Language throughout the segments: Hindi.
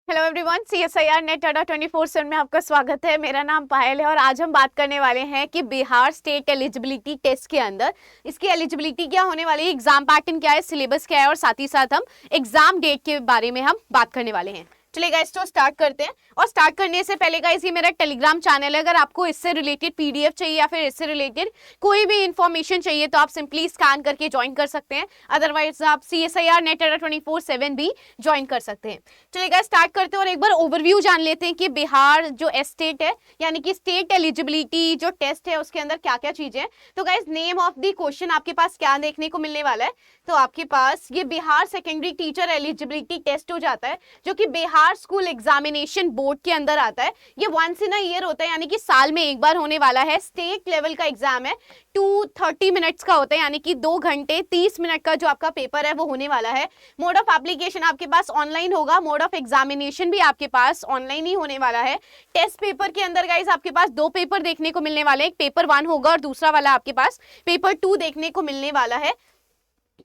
हेलो एवरीवन, CSIR नेट अड्डा 24/7 में आपका स्वागत है। मेरा नाम पायल है और आज हम बात करने वाले हैं कि बिहार स्टेट एलिजिबिलिटी टेस्ट के अंदर इसकी एलिजिबिलिटी क्या होने वाली है, एग्जाम पैटर्न क्या है, सिलेबस क्या है और साथ ही साथ हम एग्जाम डेट के बारे में हम बात करने वाले हैं। चलिए गाइस, तो स्टार्ट करते हैं। और स्टार्ट करने से पहले गाइस, ये मेरा टेलीग्राम चैनल है। अगर आपको इससे रिलेटेड PDF चाहिए या फिर इससे रिलेटेड कोई भी इंफॉर्मेशन चाहिए तो आप सिंपली स्कैन करके ज्वाइन कर सकते हैं। अदरवाइज आप CSIR नेट अड्डा 24/7 भी ज्वाइन कर सकते हैं। चलिए गाइस, स्टार्ट करते हैं और एक बार ओवरव्यू जान लेते हैं कि बिहार जो स्टेट है यानी कि स्टेट एलिजिबिलिटी जो टेस्ट है उसके अंदर क्या क्या चीजें हैं। तो guys, name of the question आपके पास क्या देखने को मिलने वाला है, तो आपके पास ये Bihar secondary teacher eligibility test हो जाता है जो कि बिहार स्कूल एग्जामिनेशन बोर्ड के अंदर आता है। ये वंस इन अ ईयर होता है यानी कि साल में एक बार होने वाला है। स्टेट लेवल का एग्जाम है, 230 मिनट्स का होता है यानी कि 2 घंटे 30 मिनट का जो आपका पेपर है वो होने वाला है। मोड ऑफ एप्लीकेशन आपके पास ऑनलाइन होगा, मोड ऑफ एग्जामिनेशन भी आपके पास ऑनलाइन ही होने वाला है। टेस्ट पेपर के अंदर गाइस आपके पास 2 पेपर देखने को मिलने वाले हैं, एक पेपर 1 होगा और दूसरा वाला आपके पास पेपर 2 देखने को मिलने वाला है।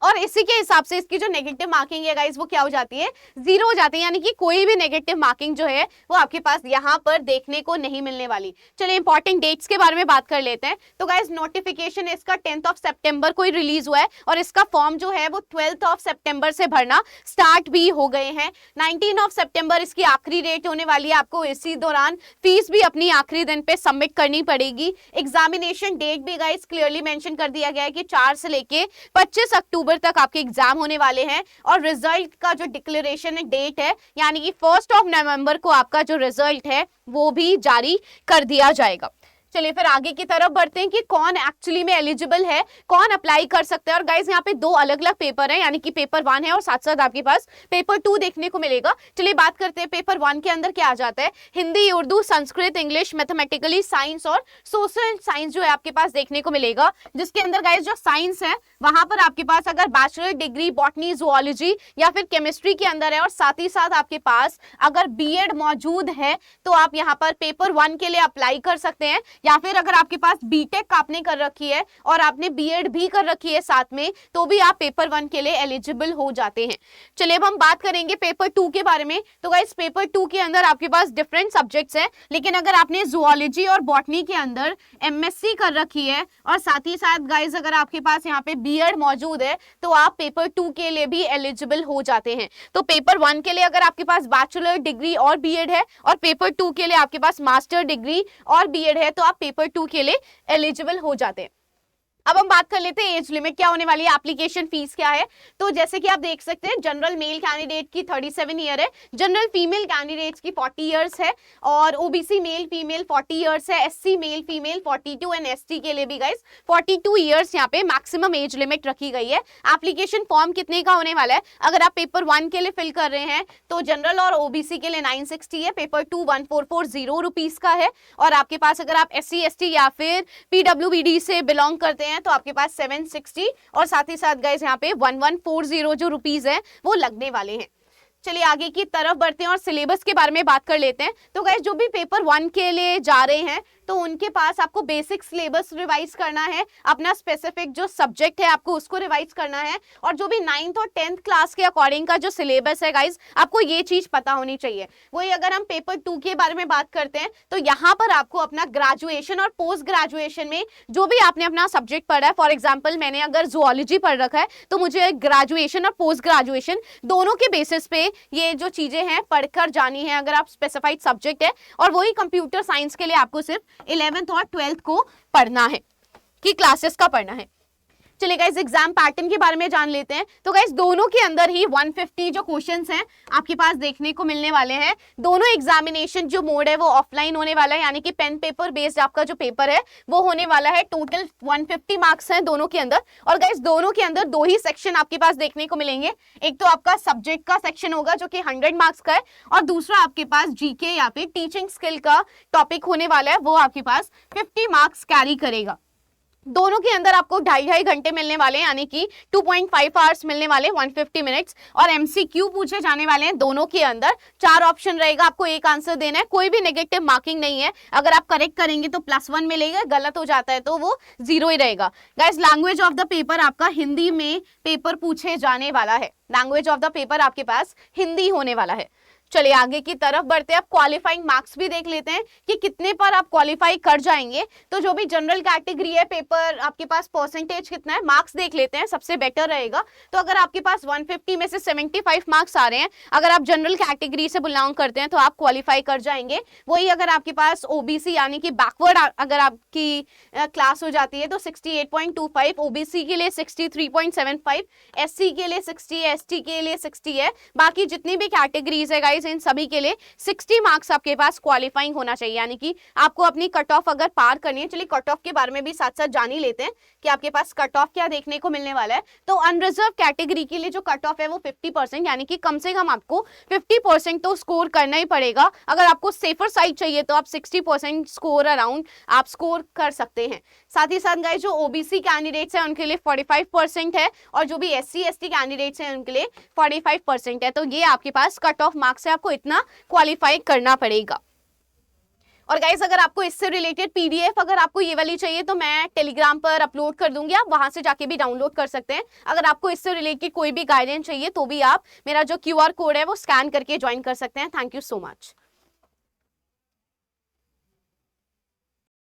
और इसी के हिसाब से इसकी जो नेगेटिव मार्किंग है गाइस वो क्या हो जाती है, 0 हो जाती है, यानी कि कोई भी नेगेटिव मार्किंग जो है वो आपके पास यहाँ पर देखने को नहीं मिलने वाली। चलिए इंपॉर्टेंट डेट्स के बारे में बात कर लेते हैं। तो गाइस, नोटिफिकेशन इसका 10 सितंबर को ही रिलीज हुआ है और इसका फॉर्म जो है वो 12 सितंबर से भरना स्टार्ट भी हो गए हैं। 19 सितंबर इसकी आखिरी डेट होने वाली है। आपको इसी दौरान फीस भी अपनी आखिरी दिन पे सबमिट करनी पड़ेगी। एग्जामिनेशन डेट भी गाइस क्लियरली मेंशन कर दिया गया है कि 4 से लेके 25 अक्टूबर तक आपके एग्जाम होने वाले हैं। और रिजल्ट का जो डिक्लेरेशन डेट है यानी कि 1 नवंबर को आपका जो रिजल्ट है वो भी जारी कर दिया जाएगा। चलिए फिर आगे की तरफ बढ़ते हैं कि कौन एक्चुअली में एलिजिबल है, कौन अप्लाई कर सकता है। और गाइस, यहाँ पे 2 अलग अलग पेपर है यानी कि पेपर 1 है और साथ साथ आपके पास पेपर 2 देखने को मिलेगा। चलिए बात करते हैं पेपर 1 के अंदर क्या आ जाता है। Hindi, Urdu, Sanskrit, English, mathematically, science और सोशल साइंस जो है आपके पास देखने को मिलेगा। जिसके अंदर गाइस जो साइंस है वहां पर आपके पास अगर बैचलर डिग्री बॉटनी, जूलॉजी या फिर केमिस्ट्री के अंदर है और साथ ही साथ आपके पास अगर BEd मौजूद है तो आप यहाँ पर पेपर 1 के लिए अप्लाई कर सकते हैं। या फिर अगर आपके पास BTech आपने कर रखी है और आपने BEd भी कर रखी है साथ में तो भी आप पेपर 1 के लिए एलिजिबल हो जाते हैं। चलिए अब हम बात करेंगे पेपर 2 के बारे में। तो गाइस, पेपर 2 के अंदर आपके पास डिफरेंट सब्जेक्ट्स हैं, लेकिन अगर आपने जूलॉजी और बॉटनी के अंदर MSc कर रखी है और साथ ही साथ गाइस अगर आपके पास यहाँ पे BEd मौजूद है तो आप पेपर 2 के लिए भी एलिजिबल हो जाते हैं। तो पेपर 1 के लिए अगर आपके पास बैचलर डिग्री और BEd है और पेपर 2 के लिए आपके पास मास्टर डिग्री और BEd है तो आप पेपर 2 के लिए एलिजिबल हो जाते हैं। अब हम बात कर लेते हैं एज लिमिट क्या होने वाली है, एप्लीकेशन फीस क्या है। तो जैसे कि आप देख सकते हैं जनरल मेल कैंडिडेट की 37 ईयर है, जनरल फीमेल कैंडिडेट्स की 40 ईयर्स है और OBC मेल फीमेल 40 ईयर्स है, SC male female 42 and ST के लिए भी गाइस 42 ईयर्स यहाँ पे मैक्सिमम एज लिमिट रखी गई है। एप्लीकेशन फॉर्म कितने का होने वाला है, अगर आप पेपर 1 के लिए फिल कर रहे हैं तो जनरल और OBC के लिए 960 है, पेपर 2 1440 रुपीज का है और आपके पास अगर आप SC ST या फिर PWBD से बिलोंग करते हैं तो आपके पास 760 और साथ ही साथ गाइस यहाँ पे 1140 जो रुपीस है वो लगने वाले हैं। चलिए आगे की तरफ बढ़ते हैं और सिलेबस के बारे में बात कर लेते हैं। तो गाइस, जो भी पेपर 1 के लिए जा रहे हैं तो उनके पास आपको बेसिक सिलेबस रिवाइज करना है, अपना स्पेसिफिक जो सब्जेक्ट है आपको उसको रिवाइज करना है और जो भी 9th और 10th क्लास के अकॉर्डिंग का जो सिलेबस है गाइस आपको ये चीज पता होनी चाहिए। वही अगर हम पेपर 2 के बारे में बात करते हैं तो यहाँ पर आपको अपना ग्रेजुएशन और पोस्ट ग्रेजुएशन में जो भी आपने अपना सब्जेक्ट पढ़ा है, फॉर एग्जाम्पल मैंने अगर जूलॉजी पढ़ रखा है तो मुझे ग्रेजुएशन और पोस्ट ग्रेजुएशन दोनों के बेसिस पे ये जो चीजें हैं पढ़कर जानी है अगर आप स्पेसिफाइड सब्जेक्ट है। और वही कंप्यूटर साइंस के लिए आपको सिर्फ 11th और 12th को पढ़ना है कि क्लासेस का पढ़ना है। चलिए गाइस, एग्जाम पैटर्न के बारे में जान लेते हैं। तो गाइस, दोनों के अंदर ही 150 जो क्वेश्चंस हैं आपके पास देखने को मिलने वाले हैं। दोनों एग्जामिनेशन जो मोड है वो ऑफलाइन होने वाला है यानी कि पेन पेपर बेस्ड आपका जो पेपर है वो होने वाला है। टोटल 150 मार्क्स हैं दोनों के अंदर। और गाइस, दोनों के अंदर 2 ही सेक्शन आपके पास देखने को मिलेंगे। एक तो आपका सब्जेक्ट का सेक्शन होगा जो कि 100 मार्क्स का है और दूसरा आपके पास GK या फिर टीचिंग स्किल का टॉपिक होने वाला है, वो आपके पास 50 मार्क्स कैरी करेगा। दोनों के अंदर आपको 2.5 घंटे मिलने वाले हैं यानी कि 2.5 आवर्स मिलने वाले, 150 मिनट्स और MCQ पूछे जाने वाले हैं। दोनों के अंदर 4 ऑप्शन रहेगा, आपको एक आंसर देना है, कोई भी नेगेटिव मार्किंग नहीं है। अगर आप करेक्ट करेंगे तो +1 मिलेगा, गलत हो जाता है तो वो 0 ही रहेगा। Guys, language of the paper आपका हिंदी में पेपर पूछे जाने वाला है। लैंग्वेज ऑफ द पेपर आपके पास हिंदी होने वाला है। चलिए आगे की तरफ बढ़ते हैं, अब क्वालिफाइंग मार्क्स भी देख लेते हैं कि कितने पर आप क्वालिफाई कर जाएंगे। तो जो भी जनरल कैटेगरी है, पेपर आपके पास परसेंटेज कितना है, मार्क्स देख लेते हैं, सबसे बेटर रहेगा। तो अगर आपके पास 150 में से 75 मार्क्स आ रहे हैं, अगर आप जनरल कैटेगरी से बिलोंग करते हैं तो आप क्वालिफाई कर जाएंगे। वही अगर आपके पास ओबीसी यानी कि बैकवर्ड अगर आपकी क्लास हो जाती है तो 68.25, ओबीसी के लिए 63.75, एससी के लिए 60, एसटी के लिए 60 है। बाकी जितनी भी कैटेगरीज है गाइस, इन सभी के लिए 60 मार्क्स आपके पास क्वालिफाइंग होना चाहिए, यानी कि आपको अपनी कट ऑफ अगर पार करनी है। चलिए कट ऑफ के बारे में भी साथ साथ जान ही लेते हैं कि आपके पास कट ऑफ क्या देखने को मिलने वाला है। तो अनरिजर्व कैटेगरी के लिए जो कट ऑफ है वो 50%, यानी कि कम से कम आपको 50% तो स्कोर करना ही पड़ेगा। अगर आपको सेफर साइड चाहिए तो आप 60% स्कोर अराउंड आप स्कोर कर सकते हैं। साथ ही साथ गाइस जो ओबीसी कैंडिडेट्स हैं उनके लिए 45% है, और जो भी एससी एसटी कैंडिडेट्स हैं उनके लिए 45% है। तो ये आपके पास कट ऑफ मार्क्स है, आपको इतना क्वालिफाई करना पड़ेगा। और गाइस अगर आपको इससे रिलेटेड पीडीएफ अगर आपको ये वाली चाहिए तो मैं टेलीग्राम पर अपलोड कर दूंगी, आप वहां से जाके भी डाउनलोड कर सकते हैं। अगर आपको इससे रिलेटेड कोई भी गाइडेंस चाहिए तो भी आप मेरा जो क्यूआर कोड है वो स्कैन करके ज्वाइन कर सकते हैं। Thank you so much.